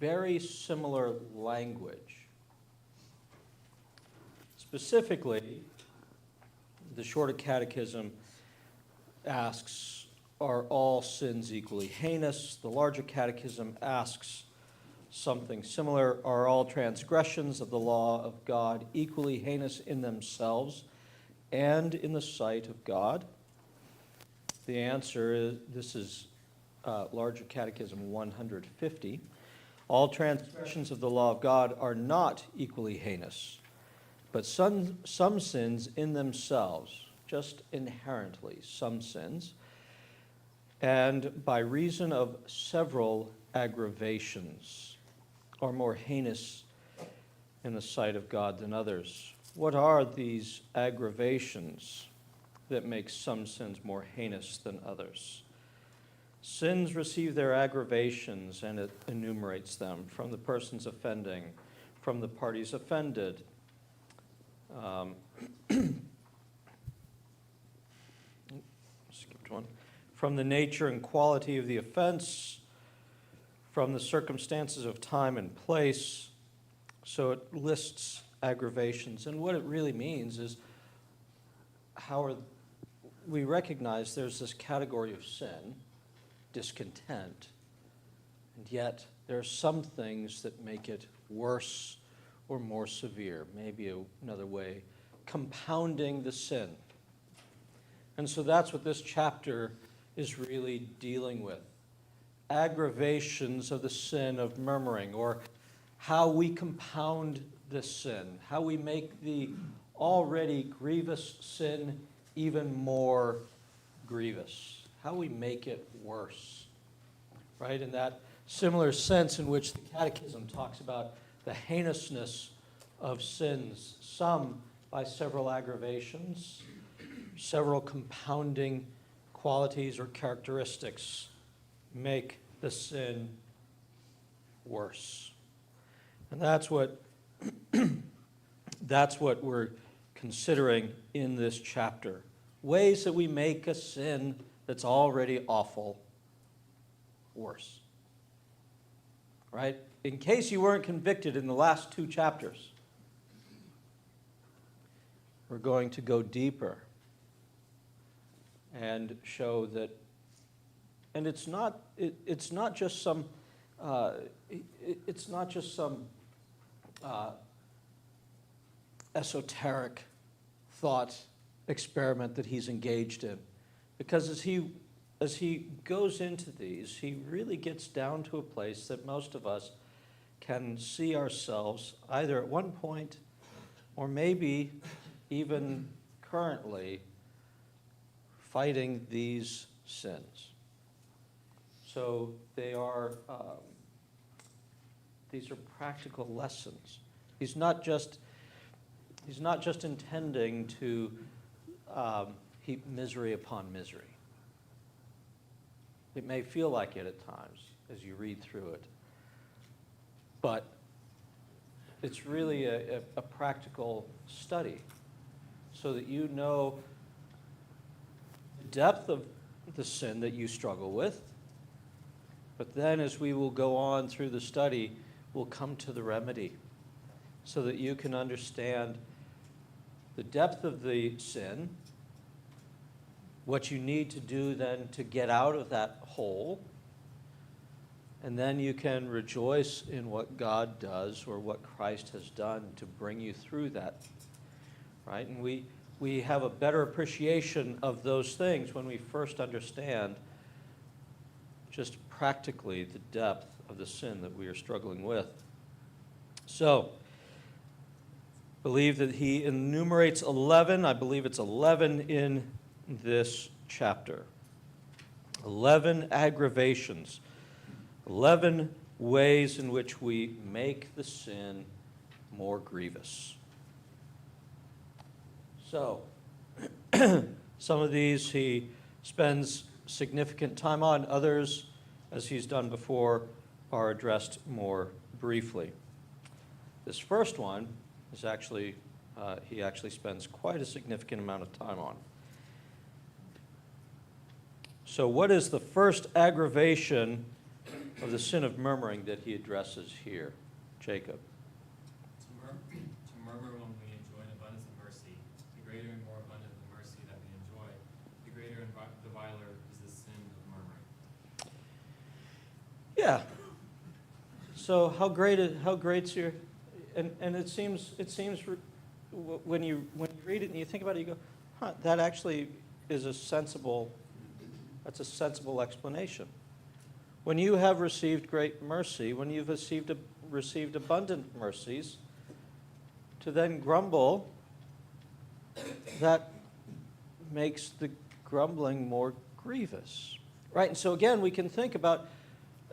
very similar language. Specifically, the Shorter Catechism asks, are all sins equally heinous? The Larger Catechism asks something similar. Are all transgressions of the law of God equally heinous in themselves and in the sight of God? The answer is, this is Larger Catechism 150. All transgressions of the law of God are not equally heinous, but some sins in themselves, just inherently some sins, and by reason of several aggravations, are more heinous in the sight of God than others. What are these aggravations that make some sins more heinous than others? Sins receive their aggravations, and it enumerates them, from the persons offending, from the parties offended. Skipped one. From the nature and quality of the offense, from the circumstances of time and place. So it lists aggravations. And what it really means is we recognize there's this category of sin, discontent, and yet there are some things that make it worse or more severe. Maybe another way, compounding the sin. And so that's what this chapter is really dealing with. Aggravations of the sin of murmuring, or how we compound this sin, how we make the already grievous sin even more grievous, how we make it worse, right? In that similar sense in which the Catechism talks about the heinousness of sins, some by several aggravations, several compounding qualities or characteristics make the sin worse. And that's what we're considering in this chapter. Ways that we make a sin that's already awful worse. Right? In case you weren't convicted in the last two chapters, we're going to go deeper and show that, and it's not just some esoteric thought experiment that he's engaged in, because as he goes into these, he really gets down to a place that most of us can see ourselves either at one point or maybe even currently fighting these sins. So these are practical lessons. He's not just intending to heap misery upon misery. It may feel like it at times as you read through it, but it's really a practical study so that you know the depth of the sin that you struggle with. But then as we will go on through the study, we'll come to the remedy so that you can understand the depth of the sin, what you need to do then to get out of that hole, and then you can rejoice in what God does or what Christ has done to bring you through that, right? And we have a better appreciation of those things when we first understand just practically the depth of the sin that we are struggling with. So, believe that he enumerates 11, I believe it's 11 in this chapter. 11 aggravations, 11 ways in which we make the sin more grievous. So, some of these he spends significant time on. Others, as he's done before, are addressed more briefly. This first one is actually, he actually spends quite a significant amount of time on. So what is the first aggravation of the sin of murmuring that he addresses here. Jacob. To murmur when we enjoy an abundance of mercy, the greater and more abundant the mercy that we enjoy, the greater and the viler is the sin of murmuring. Yeah. So how great's your, and it seems when you read it and you think about it, you go, huh, that actually is that's a sensible explanation. When you have received great mercy, when you've received abundant mercies, to then grumble, that makes the grumbling more grievous, right? And so again, we can think about,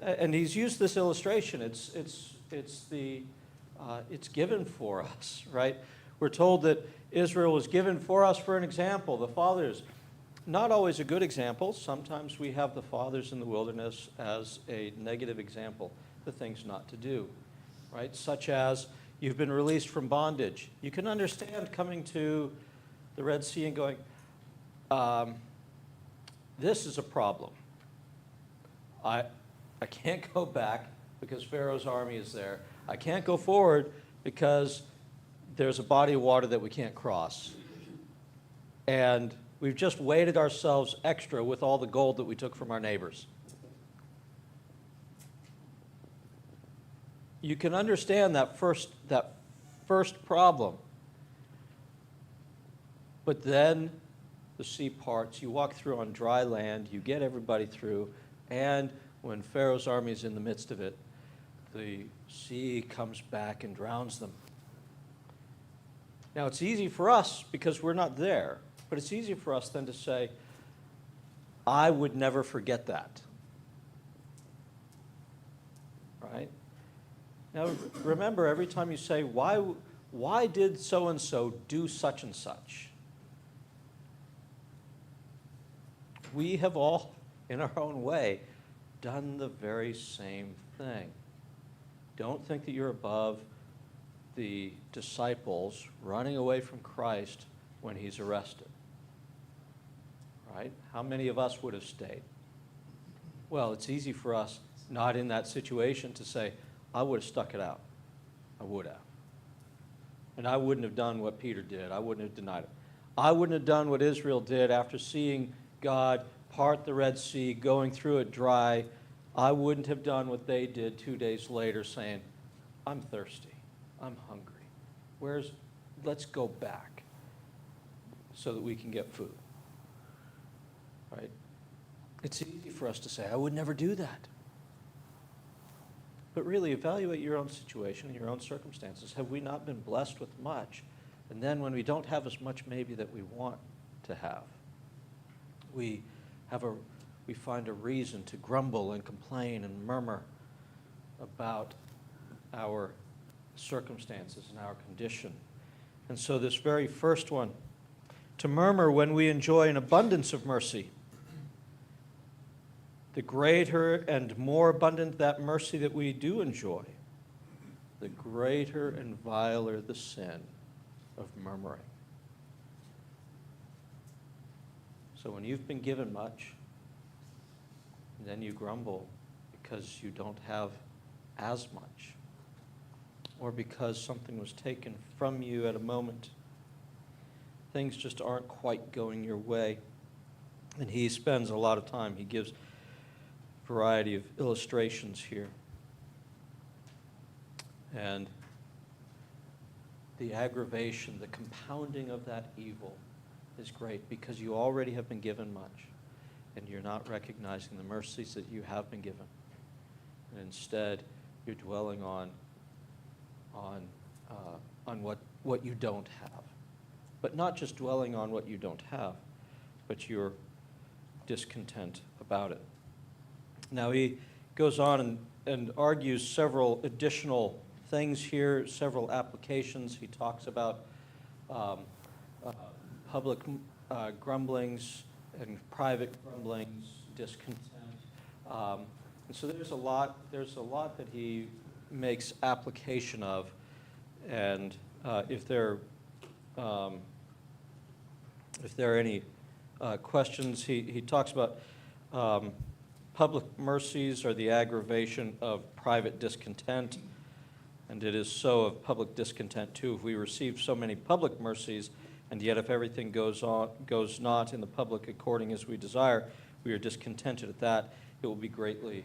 and he's used this illustration. It's given for us, right? We're told that Israel was given for us for an example. The fathers, not always a good example. Sometimes we have the fathers in the wilderness as a negative example, the things not to do, right? Such as you've been released from bondage. You can understand coming to the Red Sea and going, this is a problem. I can't go back because Pharaoh's army is there. I can't go forward because there's a body of water that we can't cross. And we've just weighted ourselves extra with all the gold that we took from our neighbors. You can understand that first problem. But then the sea parts, you walk through on dry land, you get everybody through, and when Pharaoh's army is in the midst of it, the sea comes back and drowns them. Now, it's easy for us because we're not there, but it's easy for us then to say, I would never forget that. Right? Now, remember, every time you say, why did so-and-so do such and such? We have all, in our own way, done the very same thing. Don't think that you're above the disciples running away from Christ when he's arrested. Right? How many of us would have stayed? Well, it's easy for us, not in that situation, to say, I would have stuck it out. I would have. And I wouldn't have done what Peter did. I wouldn't have denied it. I wouldn't have done what Israel did after seeing God part the Red Sea, going through it dry. I wouldn't have done what they did 2 days later, saying, I'm thirsty. I'm hungry. Let's go back so that we can get food. Right? It's easy for us to say, I would never do that. But really, evaluate your own situation and your own circumstances. Have we not been blessed with much? And then when we don't have as much maybe that we want to have, we find a reason to grumble and complain and murmur about our circumstances and our condition. And so this very first one, to murmur when we enjoy an abundance of mercy, the greater and more abundant that mercy that we do enjoy, the greater and viler the sin of murmuring. So when you've been given much, then you grumble because you don't have as much, or because something was taken from you at a moment. Things just aren't quite going your way. And he spends a lot of time. He gives a variety of illustrations here. And the aggravation, the compounding of that evil is great because you already have been given much and you're not recognizing the mercies that you have been given. And instead, you're dwelling on what you don't have. But not just dwelling on what you don't have, but you're discontent about it. Now he goes on and argues several additional things here, several applications. He talks about public grumblings and private grumblings, discontent. And so there's a lot that he makes application of. And if there are any questions, he talks about public mercies are the aggravation of private discontent, and it is so of public discontent too. If we receive so many public mercies, and yet if everything goes not in the public according as we desire, we are discontented at that. It will greatly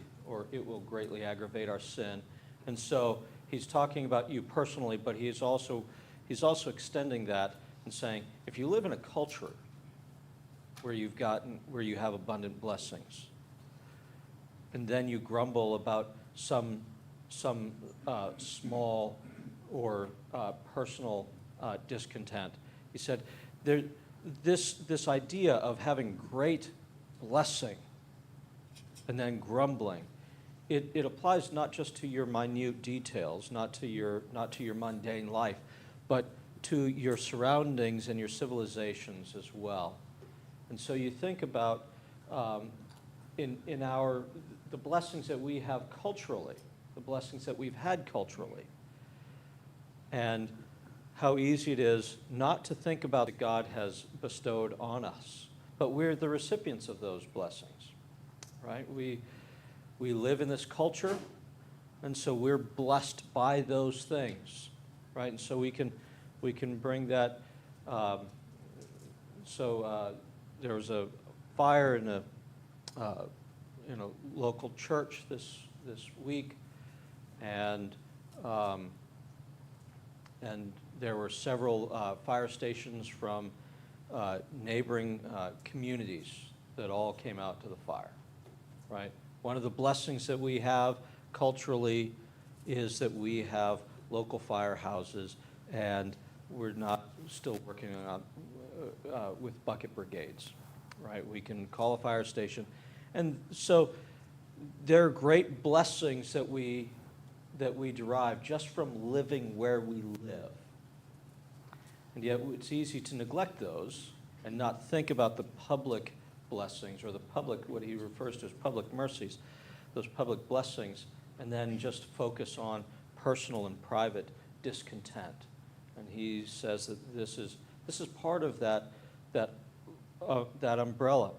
aggravate our sin. And so he's talking about you personally, but he's also extending that and saying, if you live in a culture where you have abundant blessings, and then you grumble about some small or personal discontent. He said, this idea of having great blessing and then grumbling, it applies not just to your minute details, not to your mundane life, but to your surroundings and your civilizations as well. And so you think about the blessings that we have culturally, the blessings that we've had culturally, and how easy it is not to think about that God has bestowed on us, but we're the recipients of those blessings, right? We live in this culture, and so we're blessed by those things, right? And so we can bring that. There was a fire in a local church this week, and there were several fire stations from neighboring communities that all came out to the fire, right? One of the blessings that we have culturally is that we have local firehouses, and we're not still working on with bucket brigades, right? We can call a fire station. And so there are great blessings that we derive just from living where we live. And yet it's easy to neglect those and not think about the public blessings, or the public, what he refers to as public mercies, those public blessings, and then just focus on personal and private discontent. And he says that this is part of that umbrella.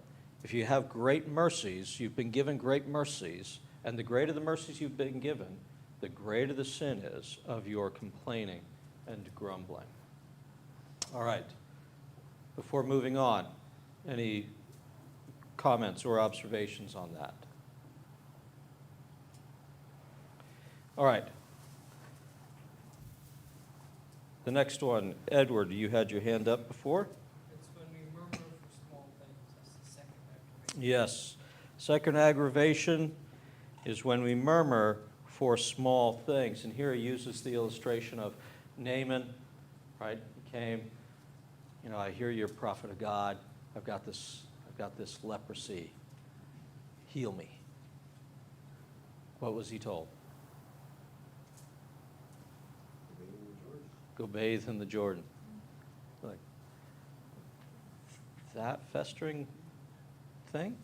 If you have great mercies, you've been given great mercies, and the greater the mercies you've been given, the greater the sin is of your complaining and grumbling. All right. Before moving on, any comments or observations on that? All right. The next one, Edward, you had your hand up before? It's when we murmur for small things. That's the second aggravation. Yes. Second aggravation is when we murmur for small things. And here he uses the illustration of Naaman, right? He came, I hear you're a prophet of God. I've got this leprosy. Heal me. What was he told? Go bathe in the Jordan. Like, that festering thing?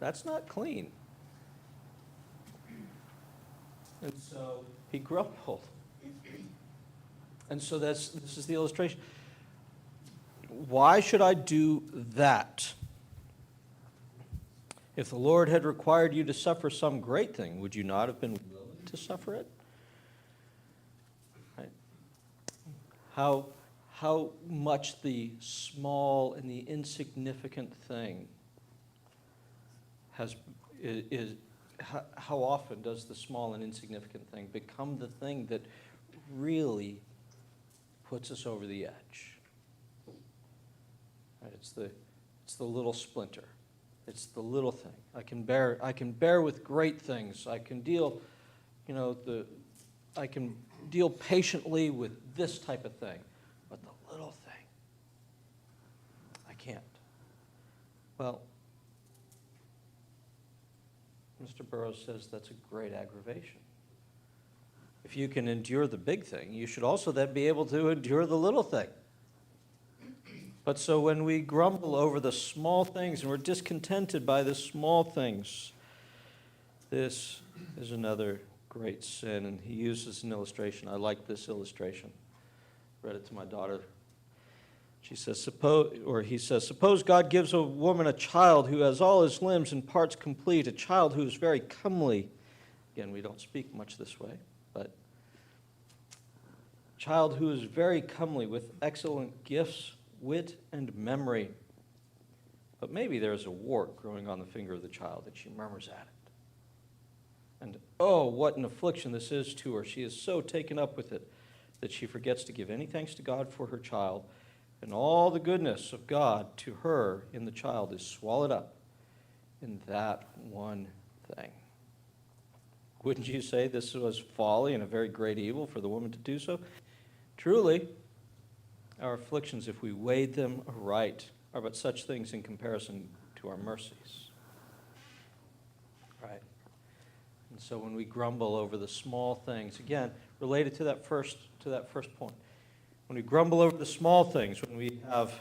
That's not clean. And so he grumbled. And so this is the illustration. Why should I do that? If the Lord had required you to suffer some great thing, would you not have been willing to suffer it? Right? How much the small and the insignificant thing how often does the small and insignificant thing become the thing that really puts us over the edge? Right? It's the little splinter. It's the little thing. I can bear with great things. I can deal, I can deal patiently with this type of thing. But the little thing, I can't. Well, Mr. Burroughs says that's a great aggravation. If you can endure the big thing, you should also then be able to endure the little thing. But so when we grumble over the small things and we're discontented by the small things, this is another great sin. And he uses an illustration. I like this illustration. Read it to my daughter. He says, suppose God gives a woman a child who has all his limbs and parts complete, a child who is very comely. Again, we don't speak much this way, but a child who is very comely with excellent gifts, wit, and memory. But maybe there is a wart growing on the finger of the child, and she murmurs at it. And oh, what an affliction this is to her. She is so taken up with it that she forgets to give any thanks to God for her child, and all the goodness of God to her in the child is swallowed up in that one thing. Wouldn't you say this was folly and a very great evil for the woman to do so? Truly, our afflictions, if we weighed them aright, are but such things in comparison to our mercies. Right? And so when we grumble over the small things, again, related to that first point, when we grumble over the small things, when we have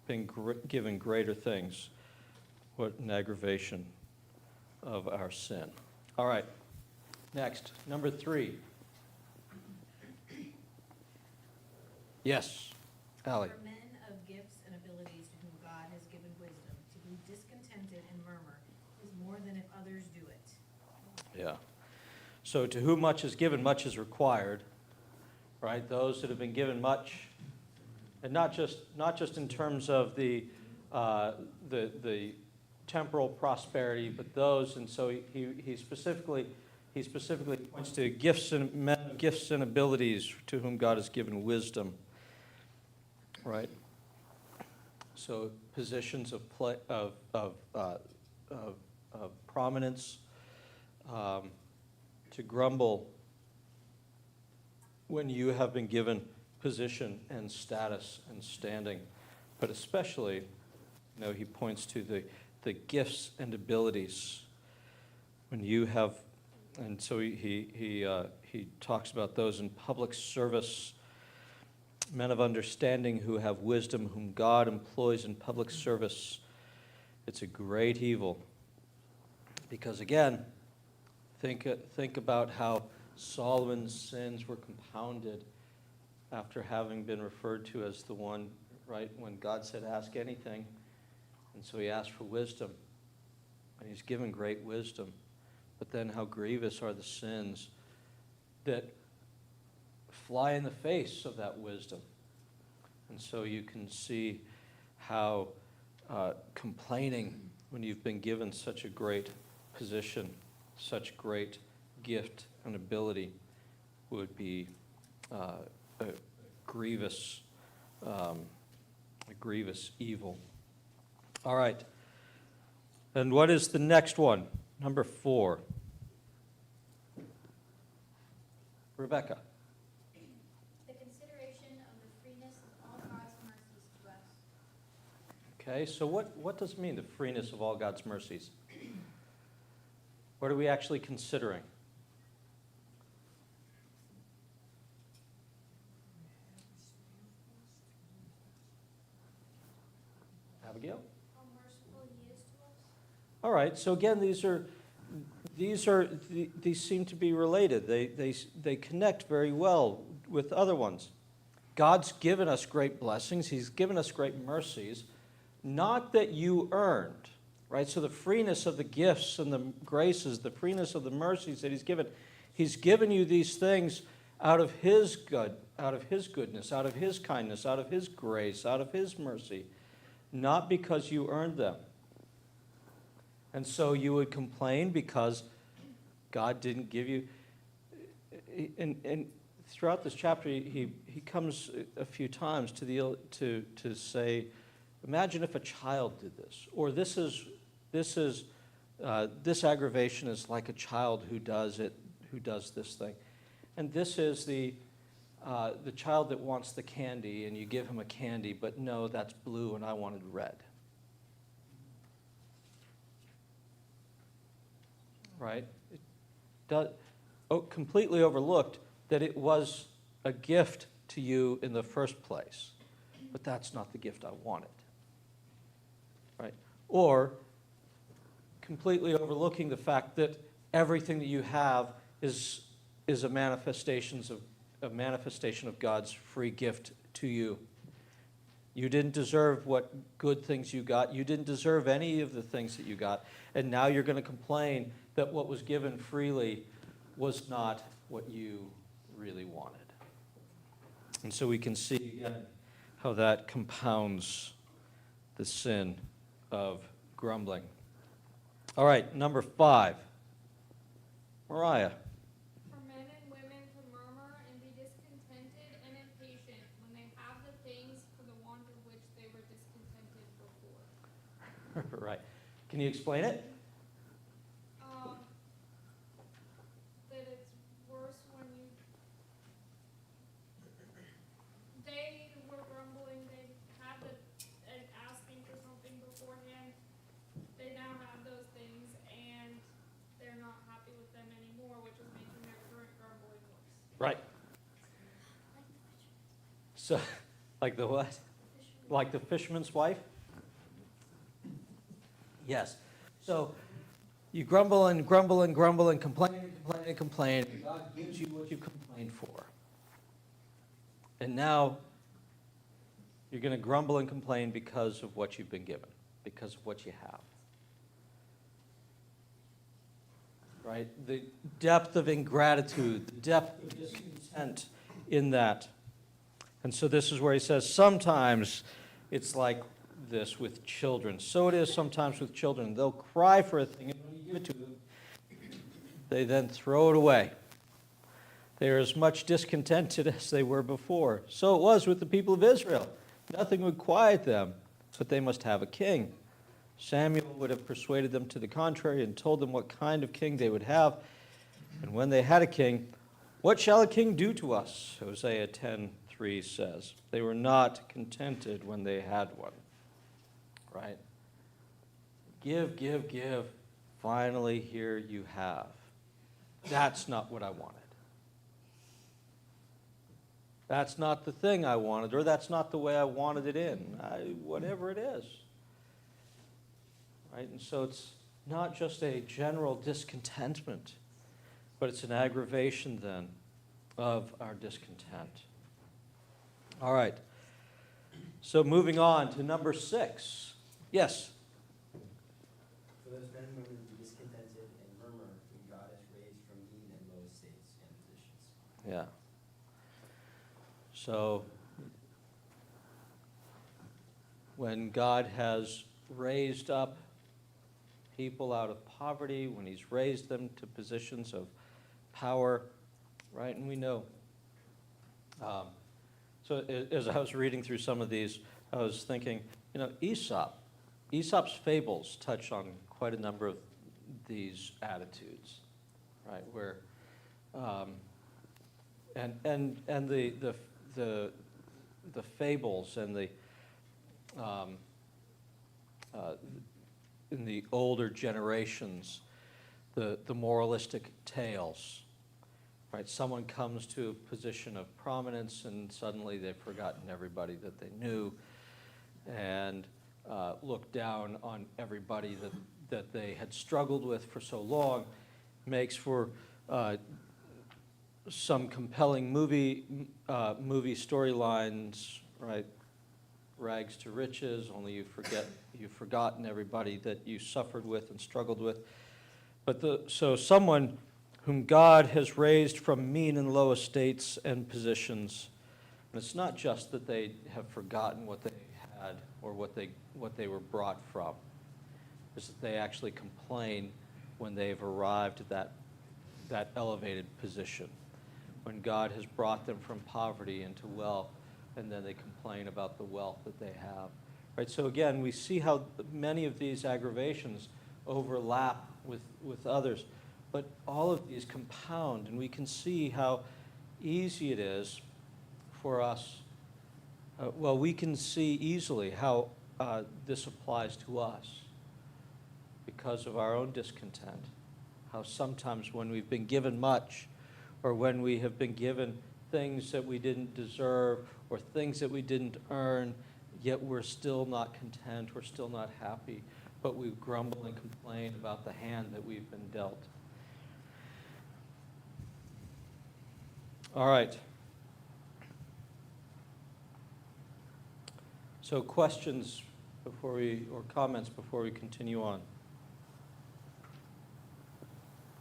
been given greater things, what an aggravation of our sin. All right, next, number 3. Yes, Allie. For men of gifts and abilities to whom God has given wisdom, to be discontented and murmur is more than if others do it. Yeah. So to whom much is given, much is required, right? Those that have been given much, and not just in terms of the temporal prosperity, but those, and so he specifically points to gifts and abilities to whom God has given wisdom, right? So positions of prominence. To grumble when you have been given position and status and standing, but especially, he points to the gifts and abilities when you have, and so he talks about those in public service, men of understanding who have wisdom, whom God employs in public service. It's a great evil, because again, think about how Solomon's sins were compounded after having been referred to as the one, right, when God said, ask anything. And so he asked for wisdom, and he's given great wisdom. But then how grievous are the sins that fly in the face of that wisdom. And so you can see how complaining when you've been given such a great position, such great gift and ability would be a grievous evil. All right. And what is the next one? Number 4. Rebecca. The consideration of the freeness of all God's mercies to us. Okay, so what does it mean, the freeness of all God's mercies? What are we actually considering? Abigail? How merciful He is to us. All right, so again, these seem to be related. They connect very well with other ones. God's given us great blessings. He's given us great mercies, not that you earned, right? So the freeness of the gifts and the graces, the freeness of the mercies that He's given you these things out of His goodness, out of His kindness, out of His grace, out of His mercy, not because you earned them. And so you would complain because God didn't give you. And throughout this chapter, he comes a few times to say, imagine if a child did this, or this aggravation is like a child who does this thing, and this is the child that wants the candy, and you give him a candy, but no, that's blue, and I wanted red. Right? Completely overlooked that it was a gift to you in the first place, but that's not the gift I wanted. Right? Or completely overlooking the fact that everything that you have is a manifestation of God's free gift to you. You didn't deserve what good things you got. You didn't deserve any of the things that you got. And now you're going to complain that what was given freely was not what you really wanted. And so we can see again how that compounds the sin of grumbling. All right, number 5. Mariah. For men and women to murmur and be discontented and impatient when they have the things for the want of which they were discontented before. Right. Can you explain it? That it's worse when they were grumbling, they had and asking for something beforehand. They now have those things and they're not happy with them anymore, which is making their current grumbling worse. Right. So, like the what? Like the fisherman's wife? Yes. So, you grumble and grumble and grumble and complain and complain and complain. And God gives you what you complained for. And now, you're going to grumble and complain because of what you've been given, because of what you have. Right? The depth of ingratitude, the depth of discontent in that. And so this is where he says, sometimes it's like this with children. So it is sometimes with children. They'll cry for a thing, and when you give it to them, they then throw it away. They are as much discontented as they were before. So it was with the people of Israel. Nothing would quiet them, but they must have a king. Samuel would have persuaded them to the contrary and told them what kind of king they would have. And when they had a king, what shall a king do to us? Hosea 10:3 says. They were not contented when they had one. Right? Give, give, give. Finally, here you have. That's not what I wanted. That's not the thing I wanted, or that's not the way I wanted it in. Whatever it is. Right? And so it's not just a general discontentment, but it's an aggravation then of our discontent. All right. So moving on to number 6. Yes? For those men and women who be discontented and murmur, whom God has raised from mean and low estates and positions. Yeah. So when God has raised up people out of poverty, when he's raised them to positions of power, right? And we know. So as I was reading through some of these, I was thinking, Aesop's fables touch on quite a number of these attitudes, right? Where, and the fables and the in the older generations, the moralistic tales, right? Someone comes to a position of prominence and suddenly they've forgotten everybody that they knew and look down on everybody that they had struggled with for so long. Makes for some compelling movie storylines, right? Rags to riches, only you've forgotten everybody that you suffered with and struggled with. So someone whom God has raised from mean and low estates and positions, and it's not just that they have forgotten what they had or what they were brought from, it's that they actually complain when they've arrived at that elevated position, when God has brought them from poverty into wealth, and then they complain about the wealth that they have. Right? So again, we see how many of these aggravations overlap with others, but all of these compound, and we can see how easy it is for us. We can see easily how this applies to us because of our own discontent. How sometimes when we've been given much, or when we have been given things that we didn't deserve, or things that we didn't earn, yet we're still not content, we're still not happy, but we grumble and complain about the hand that we've been dealt. All right. So questions or comments before we continue on?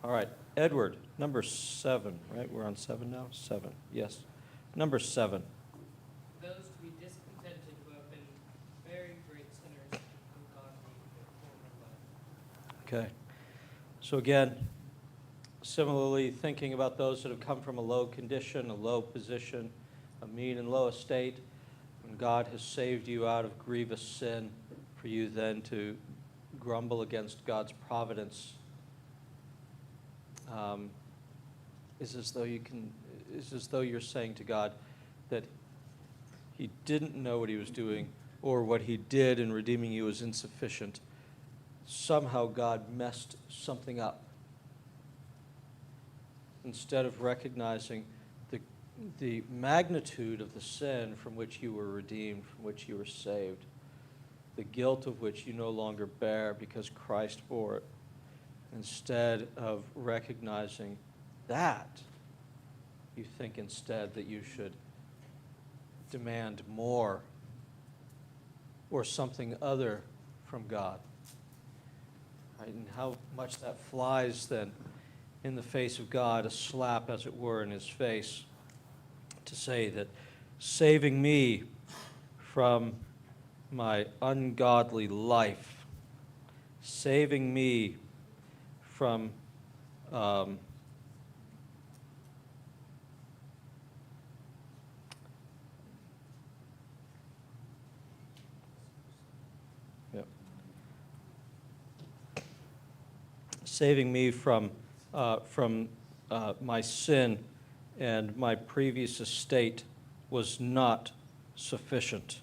All right, Edward, number 7, right? We're on 7 now? 7, yes. Number 7. Those to be discontented who have been very great sinners whom God made their former life. Okay. So again, similarly, thinking about those that have come from a low condition, a low position, a mean and low estate, when God has saved you out of grievous sin, for you then to grumble against God's providence is as though you're saying to God that he didn't know what he was doing, or what he did in redeeming you was insufficient. Somehow God messed something up. Instead of recognizing the magnitude of the sin from which you were redeemed, from which you were saved, the guilt of which you no longer bear because Christ bore it, instead of recognizing that, you think instead that you should demand more or something other from God. Right? And how much that flies then in the face of God, a slap, as it were, in his face, to say that saving me from my ungodly life, saving me from saving me from my sin and my previous estate was not sufficient.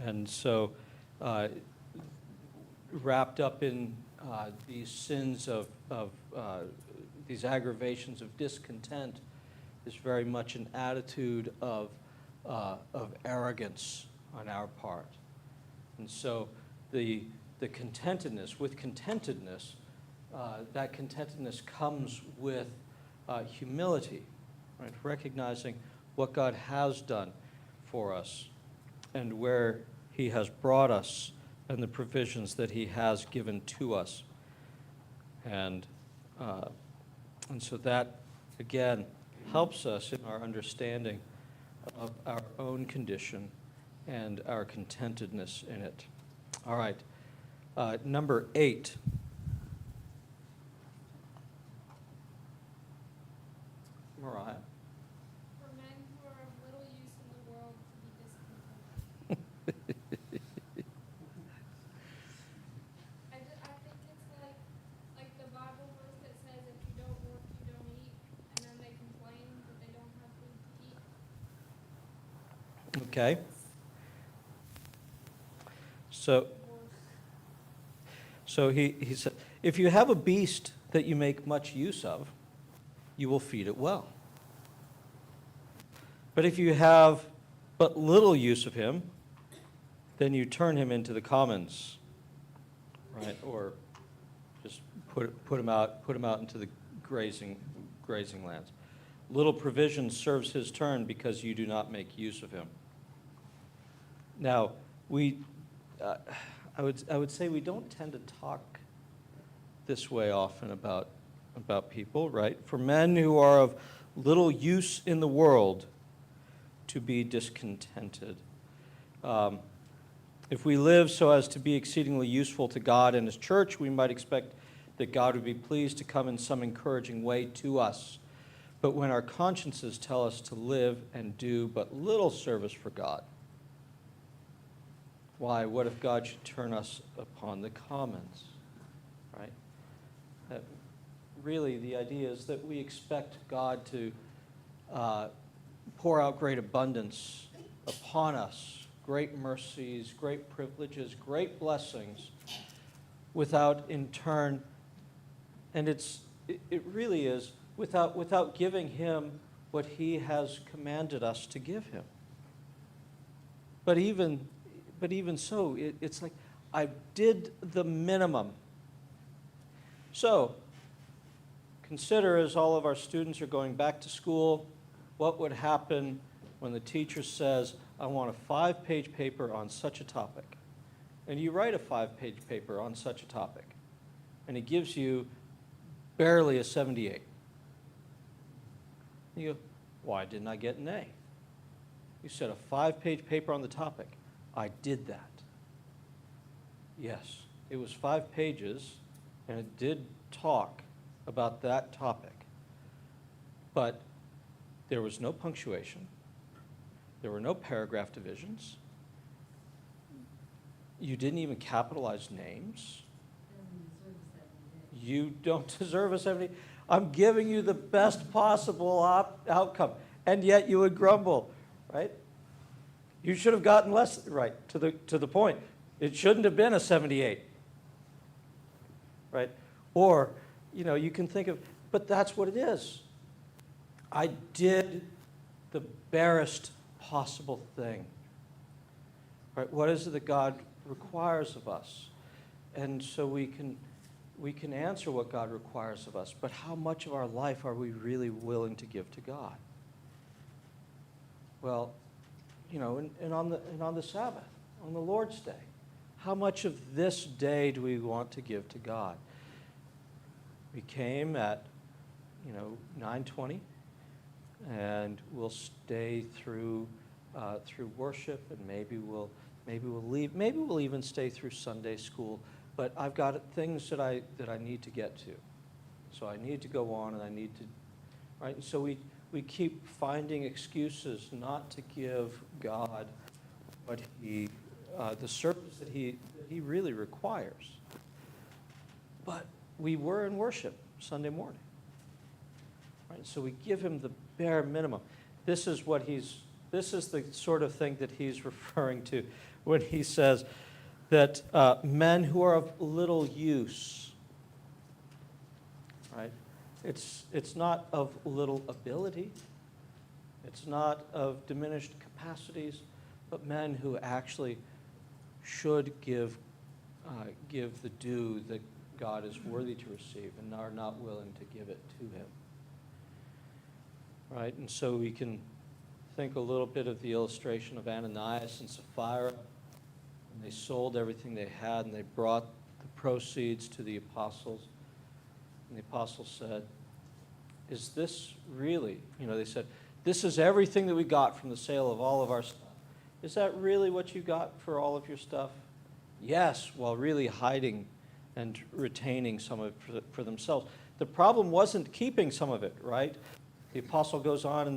And so, wrapped up in these sins of these aggravations of discontent is very much an attitude of arrogance on our part. And so the contentedness, with contentedness, that contentedness comes with humility, right? Recognizing what God has done for us and where he has brought us and the provisions that he has given to us. And so that, again, helps us in our understanding of our own condition and our contentedness in it. All right, number 8. Mariah. For men who are of little use in the world to be discontented. I think it's like the Bible verse that says if you don't work, you don't eat, and then they complain that they don't have food to eat. Okay. So he said, if you have a beast that you make much use of, you will feed it well. But if you have but little use of him, then you turn him into the commons, right? Or just put him out into the grazing lands. Little provision serves his turn because you do not make use of him. Now, I would say we don't tend to talk this way often about people, right? For men who are of little use in the world to be discontented. If we live so as to be exceedingly useful to God and his church, we might expect that God would be pleased to come in some encouraging way to us. But when our consciences tell us to live and do but little service for God, why, what if God should turn us upon the commons, right? Really, the idea is that we expect God to pour out great abundance upon us, great mercies, great privileges, great blessings, without in turn, and it really is, without giving him what he has commanded us to give him. But even so, it's like, I did the minimum. So, consider, as all of our students are going back to school, what would happen when the teacher says, I want a 5-page paper on such a topic. And you write a 5-page paper on such a topic, and it gives you barely a 78. You go, why didn't I get an A? You said a 5-page paper on the topic. I did that. Yes, it was 5 pages, and it did talk about that topic. But there was no punctuation. There were no paragraph divisions. You didn't even capitalize names. You don't deserve a 70. I'm giving you the best possible outcome, and yet you would grumble, right? You should have gotten less, right, to the point. It shouldn't have been a 78, right? Or, you can think of, but that's what it is. I did the barest possible thing, right? What is it that God requires of us? And so we can answer what God requires of us, but how much of our life are we really willing to give to God? Well, and on the Sabbath, on the Lord's Day, how much of this day do we want to give to God? We came at 9:20, and we'll stay through worship, and maybe we'll leave. Maybe we'll even stay through Sunday school. But I've got things that I need to get to, so I need to go on, and I need to, right? And so we keep finding excuses not to give God what the service that he really requires. But we were in worship Sunday morning, right? So we give him the bare minimum. This is the sort of thing that he's referring to when he says that men who are of little use, right? It's not of little ability. It's not of diminished capacities, but men who actually should give the due that God is worthy to receive and are not willing to give it to him. Right? And so we can think a little bit of the illustration of Ananias and Sapphira. And they sold everything they had, and they brought the proceeds to the apostles. And the apostles said, is this really, they said, this is everything that we got from the sale of all of our stuff. Is that really what you got for all of your stuff? Yes, while really hiding and retaining some of it for themselves. The problem wasn't keeping some of it, right? The apostle goes on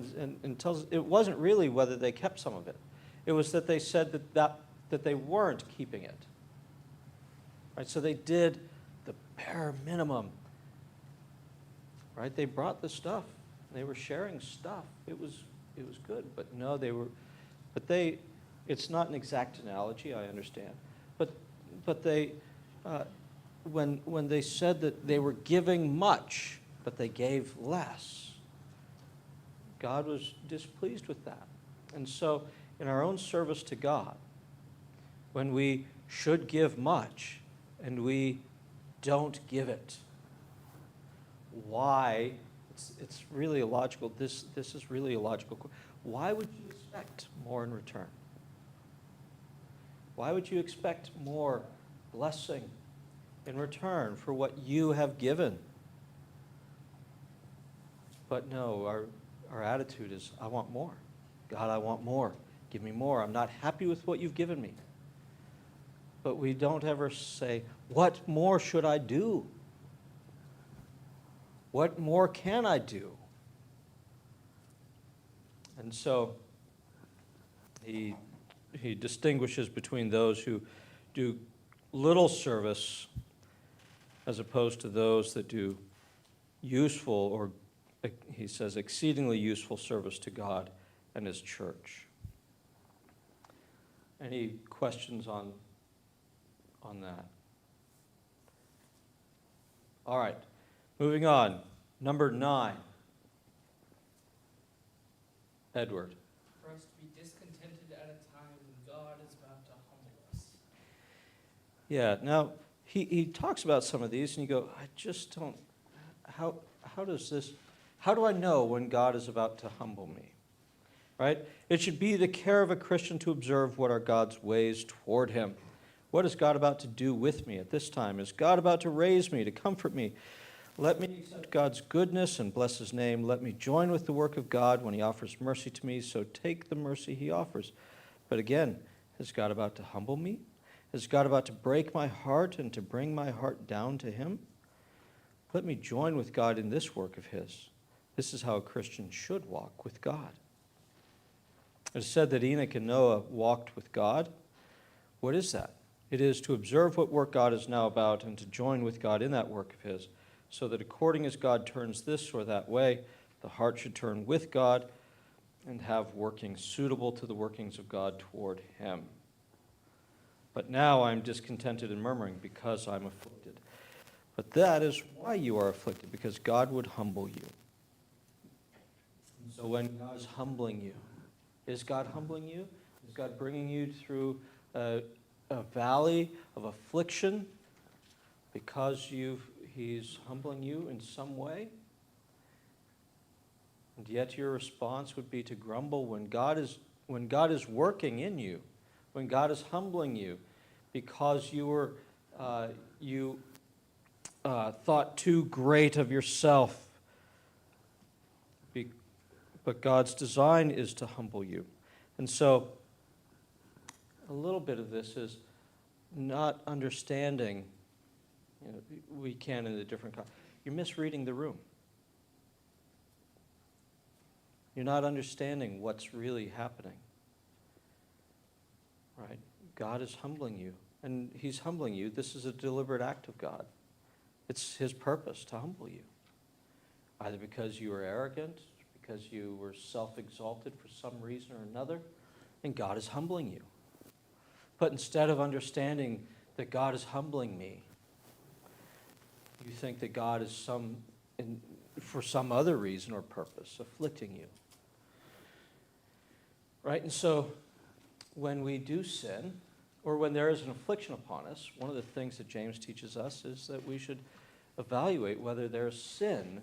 and tells us it wasn't really whether they kept some of it. It was that they said that they weren't keeping it. Right? So they did the bare minimum. Right? They brought the stuff. They were sharing stuff. It was good, but no, it's not an exact analogy, I understand. But they when they said that they were giving much, but they gave less, God was displeased with that. And so in our own service to God, when we should give much and we don't give it, why? It's really illogical. This is really illogical. Why would you expect more in return? Why would you expect more blessing in return for what you have given? But no, our attitude is, I want more. God, I want more. Give me more. I'm not happy with what you've given me. But we don't ever say, what more should I do? What more can I do? And so he distinguishes between those who do little service as opposed to those that do useful, or he says exceedingly useful service to God and his church. Any questions on that? All right, moving on. Number 9. Edward. For us to be discontented at a time when God is about to humble us. Yeah, now he talks about some of these, and you go, I just don't, how do I know when God is about to humble me? right? It should be the care of a Christian to observe what are God's ways toward him. What is God about to do with me at this time? Is God about to raise me, to comfort me? Let me accept God's goodness and bless his name. Let me join with the work of God when he offers mercy to me, so take the mercy he offers. But again, is God about to humble me? Is God about to break my heart and to bring my heart down to him? Let me join with God in this work of his. This is how a Christian should walk with God. It is said that Enoch and Noah walked with God. What is that? It is to observe what work God is now about and to join with God in that work of his, so that according as God turns this or that way, the heart should turn with God and have workings suitable to the workings of God toward him. But now I am discontented and murmuring because I am afflicted. But that is why you are afflicted, because God would humble you. And so when God is humbling you, is God humbling you? Is God bringing you through a valley of affliction because he's humbling you in some way? And yet your response would be to grumble when God is working in you, when God is humbling you, because you thought too great of yourself. But God's design is to humble you. And so a little bit of this is not understanding, we can in a different you're misreading the room. You're not understanding what's really happening. Right? God is humbling you, and he's humbling you. This is a deliberate act of God. It's his purpose to humble you, either because you were arrogant, because you were self-exalted for some reason or another, and God is humbling you. But instead of understanding that God is humbling me, you think that God is for some other reason or purpose, afflicting you. Right? And so when we do sin, or when there is an affliction upon us, one of the things that James teaches us is that we should evaluate whether there's sin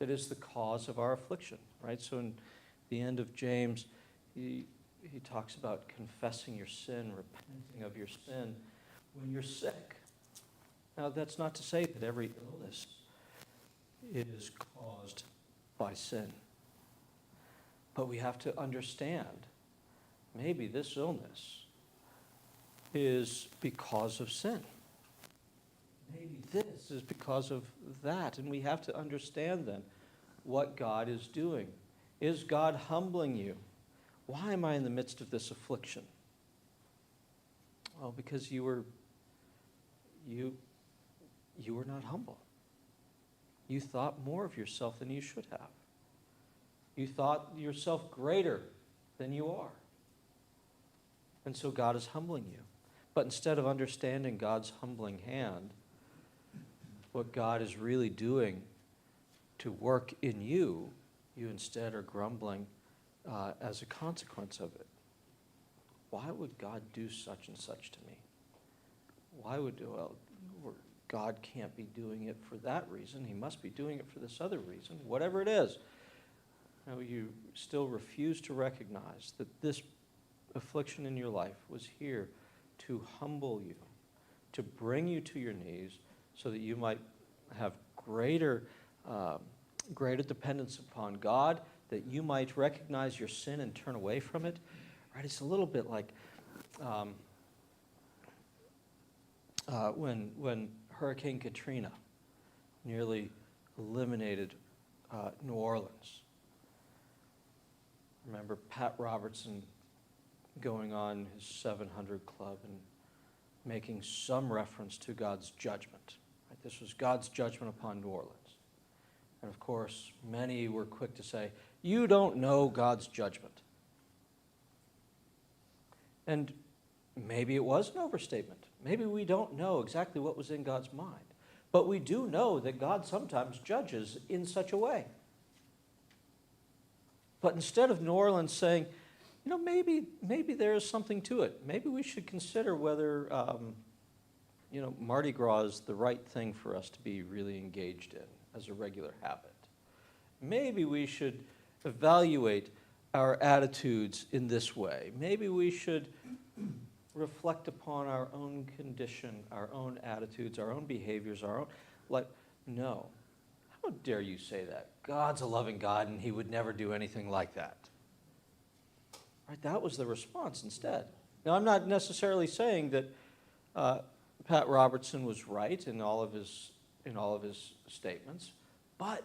that is the cause of our affliction. Right? So in the end of James, he talks about confessing your sin, repenting of your sin when you're sick. Now, that's not to say that every illness is caused by sin. But we have to understand, maybe this illness is because of sin. Maybe this is because of that. And we have to understand then what God is doing. Is God humbling you? Why am I in the midst of this affliction? Well, because you were not humble. You thought more of yourself than you should have. You thought yourself greater than you are. And so God is humbling you. But instead of understanding God's humbling hand, what God is really doing to work in you, you instead are grumbling as a consequence of it. Why would God do such and such to me? Why would, God can't be doing it for that reason. He must be doing it for this other reason, whatever it is. No, you still refuse to recognize that this affliction in your life was here to humble you, to bring you to your knees so that you might have greater dependence upon God, that you might recognize your sin and turn away from it. Right? It's a little bit like when Hurricane Katrina nearly eliminated New Orleans. Remember Pat Robertson going on his 700 Club and making some reference to God's judgment. Right? This was God's judgment upon New Orleans. And of course, many were quick to say, you don't know God's judgment. And maybe it was an overstatement. Maybe we don't know exactly what was in God's mind. But we do know that God sometimes judges in such a way. But instead of New Orleans saying, maybe there is something to it. Maybe we should consider whether, Mardi Gras is the right thing for us to be really engaged in as a regular habit. Maybe we should evaluate our attitudes in this way. Maybe we should reflect upon our own condition, our own attitudes, our own behaviors, our own, like, no. How dare you say that? God's a loving God and he would never do anything like that. Right? That was the response instead. Now, I'm not necessarily saying that Pat Robertson was right in all of his statements, but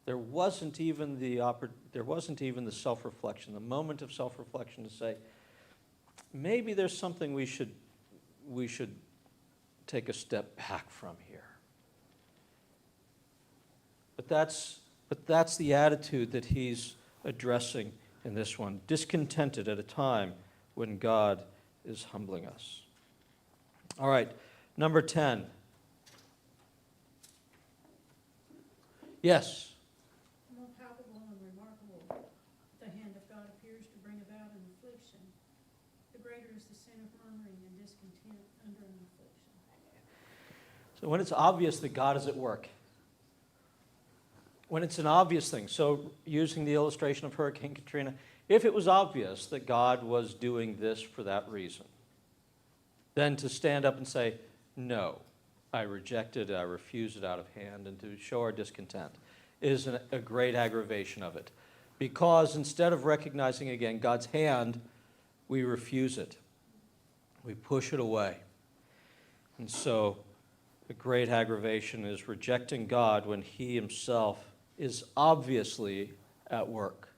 there wasn't even the self-reflection, the moment of self-reflection to say, maybe there's something we should take a step back from here. But that's the attitude that he's addressing in this one, discontented at a time when God is humbling us. All right, number 10. Yes? The more palpable and remarkable the hand of God appears to bring about an affliction, the greater is the sin of murmuring and discontent under an affliction. So when it's obvious that God is at work, when it's an obvious thing, so using the illustration of Hurricane Katrina, if it was obvious that God was doing this for that reason, then to stand up and say, no, I reject it, I refuse it out of hand, and to show our discontent is a great aggravation of it. Because instead of recognizing again God's hand, we refuse it. We push it away. And so the great aggravation is rejecting God when he himself is obviously at work.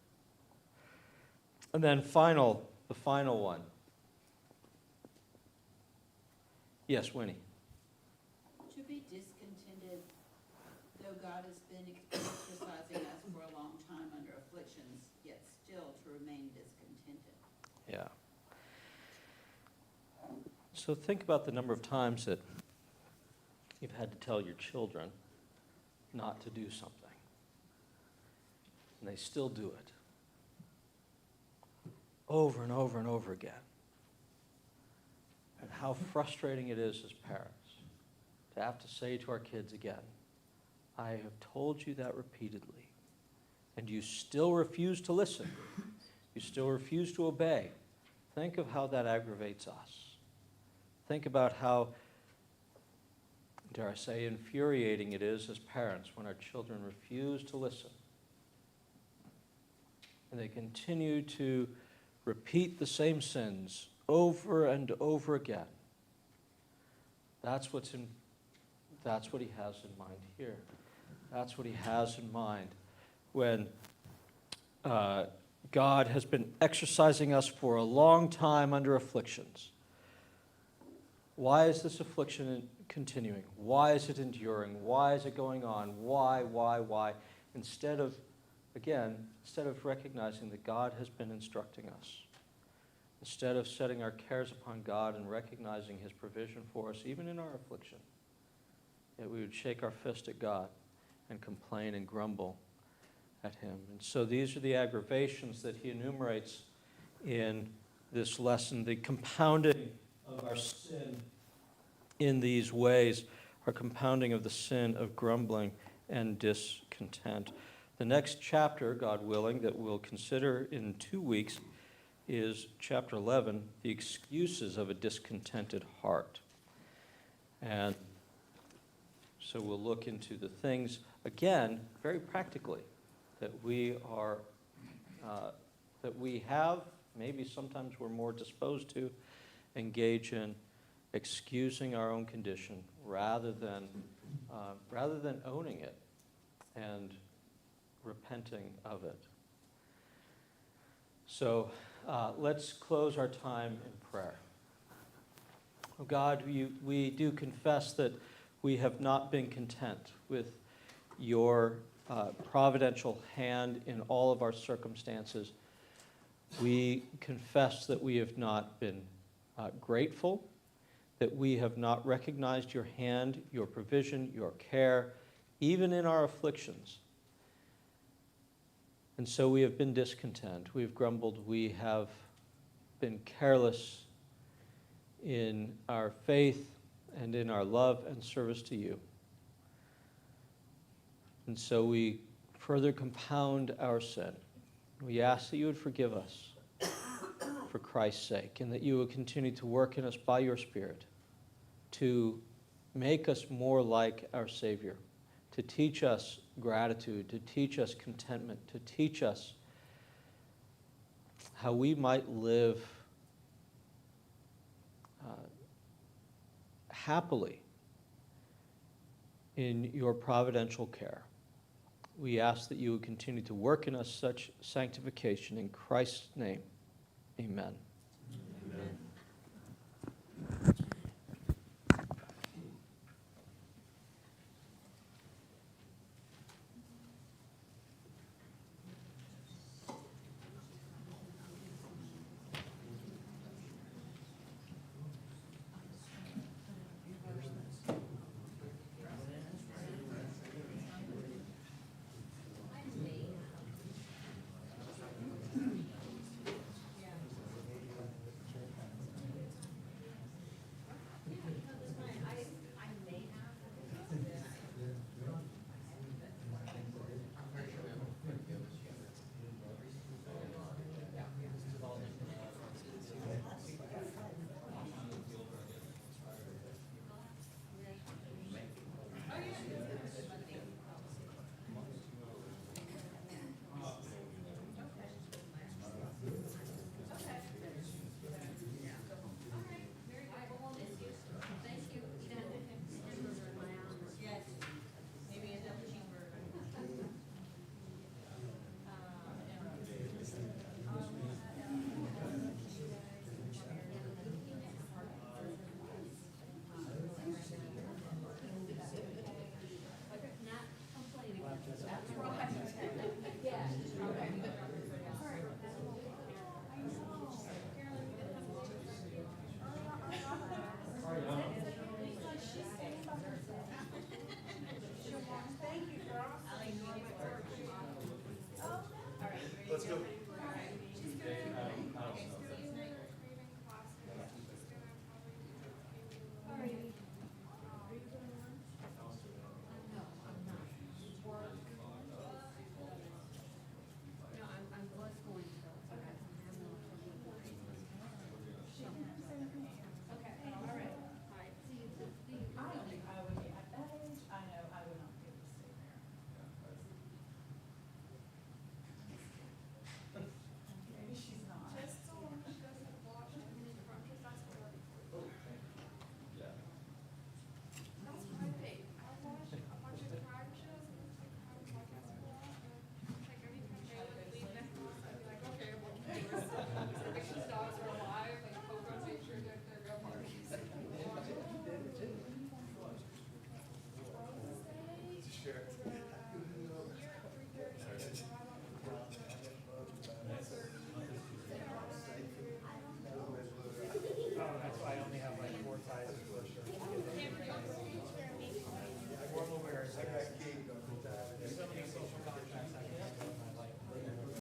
And then the final one. Yes, Winnie. To be discontented, though God has been exercising us for a long time under afflictions, yet still to remain discontented. Yeah. So think about the number of times that you've had to tell your children not to do something. And they still do it. Over and over and over again. And how frustrating it is as parents to have to say to our kids again, I have told you that repeatedly, and you still refuse to listen. You still refuse to obey. Think of how that aggravates us. Think about how, dare I say, infuriating it is as parents when our children refuse to listen. And they continue to repeat the same sins over and over again. That's what he has in mind here. That's what he has in mind when God has been exercising us for a long time under afflictions. Why is this affliction continuing? Why is it enduring? Why is it going on? Why? Instead of recognizing that God has been instructing us, instead of setting our cares upon God and recognizing his provision for us, even in our affliction, that we would shake our fist at God and complain and grumble at him. And so these are the aggravations that he enumerates in this lesson, the compounding of our sin in these ways, our compounding of the sin of grumbling and discontent. The next chapter, God willing, that we'll consider in 2 weeks is chapter 11, the excuses of a discontented heart. And so we'll look into the things, again, very practically, that we have, maybe sometimes we're more disposed to engage in excusing our own condition rather than owning it and repenting of it. So let's close our time in prayer. Oh God, we do confess that we have not been content with your providential hand in all of our circumstances. We confess that we have not been grateful, that we have not recognized your hand, your provision, your care, even in our afflictions. And so we have been discontent, we have grumbled, we have been careless in our faith and in our love and service to you. And so we further compound our sin We ask that you would forgive us for Christ's sake, and that you would continue to work in us by your Spirit to make us more like our Savior, to teach us gratitude, to teach us contentment, to teach us how we might live happily in your providential care. We ask that you would continue to work in us such sanctification. In Christ's name, amen.